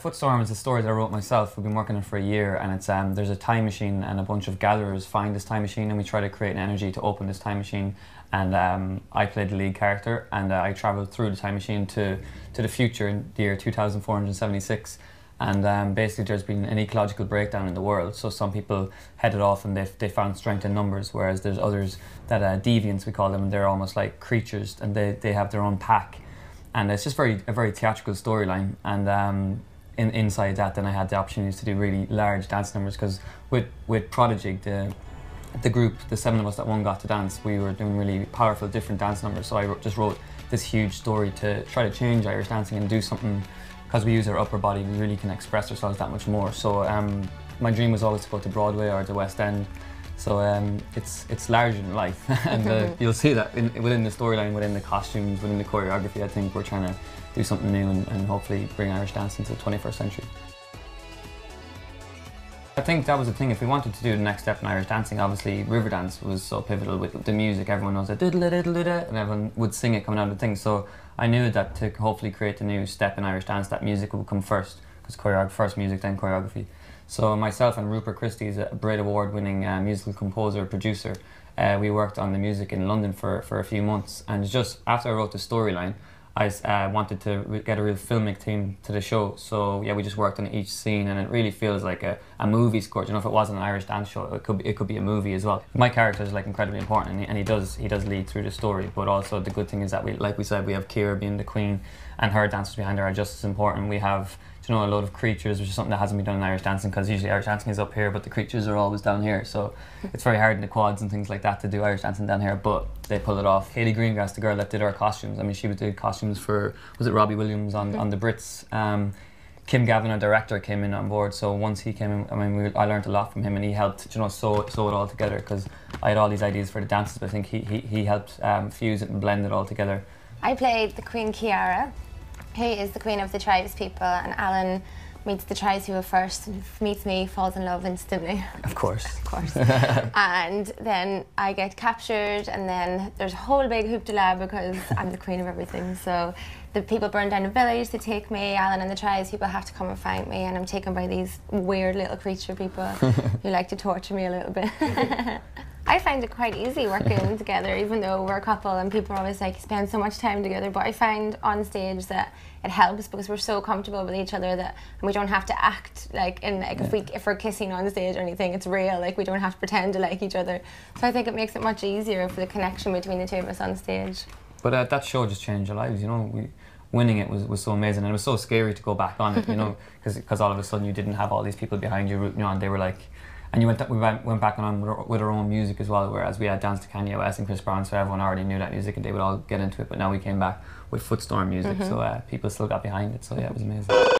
Footstorm is a story that I wrote myself. We've been working on it for a year, and it's there's a time machine, and a bunch of gatherers find this time machine, and we try to create an energy to open this time machine. And I played the lead character, and I travelled through the time machine to the future in the year 2476. And basically there's been an ecological breakdown in the world, so some people headed off and they found strength in numbers, whereas there's others that deviants, we call them, and they're almost like creatures, and they have their own pack. And it's just a very theatrical storyline. And inside that, then I had the opportunities to do really large dance numbers, because with Prodigy, the group, the 7 of us that got to dance, we were doing really powerful different dance numbers. So I just wrote this huge story to try to change Irish dancing and do something, because we use our upper body, we really can express ourselves that much more. So my dream was always to go to Broadway or the West End. So it's larger than life, and you'll see that within the storyline, within the costumes, within the choreography. I think we're trying to do something new and hopefully bring Irish dance into the 21st century. I think that was the thing. If we wanted to do the next step in Irish dancing, obviously Riverdance was so pivotal with the music. Everyone knows that diddle-a-diddle-a-da, and everyone would sing it coming out of the thing. So I knew that to hopefully create a new step in Irish dance, that music would come first, because first music, then choreography. So myself and Rupert Christie is a Brit Award-winning musical composer, producer. We worked on the music in London for a few months, and just after I wrote the storyline, I wanted to get a real filmic theme to the show. So yeah, we just worked on each scene, and it really feels like a movie score. You know, if it wasn't an Irish dance show, it could be a movie as well. My character is like incredibly important, and he does lead through the story. But also the good thing is that like we said, we have Ciara being the queen, and her dancers behind her are just as important. We have, you know, a load of creatures, which is something that hasn't been done in Irish dancing, because usually Irish dancing is up here, but the creatures are always down here. So it's very hard in the quads and things like that to do Irish dancing down here, but they pull it off. Hayley Greengrass, the girl that did our costumes, I mean, she did costumes for, was it Robbie Williams on the Brits? Kim Gavin, our director, came in on board. So once he came in, I mean, I learned a lot from him, and he helped, you know, sew it all together, because I had all these ideas for the dances, but I think he helped fuse it and blend it all together. I played the Queen Ciara, who is the queen of the tribes people, and Alan meets the tribespeople first and meets me, falls in love instantly. Of course. Of course. And then I get captured, and then there's a whole big hoopla because I'm the queen of everything. So the people burn down a village to take me. Alan and the tribespeople have to come and find me, and I'm taken by these weird little creature people who like to torture me a little bit. I find it quite easy working together, even though we're a couple and people are always like, spend so much time together. But I find on stage that it helps, because we're so comfortable with each other that we don't have to act like if we're kissing on stage or anything, it's real. Like, we don't have to pretend to like each other. So I think it makes it much easier for the connection between the two of us on stage. But that show just changed our lives, you know. Winning it was so amazing, and it was so scary to go back on it, you know, because all of a sudden you didn't have all these people behind you rooting you on. They were like, and we went back on with our own music as well, whereas we had Dance to Kanye West and Chris Brown, so everyone already knew that music and they would all get into it. But now we came back with Footstorm music, so people still got behind it. So yeah, it was amazing.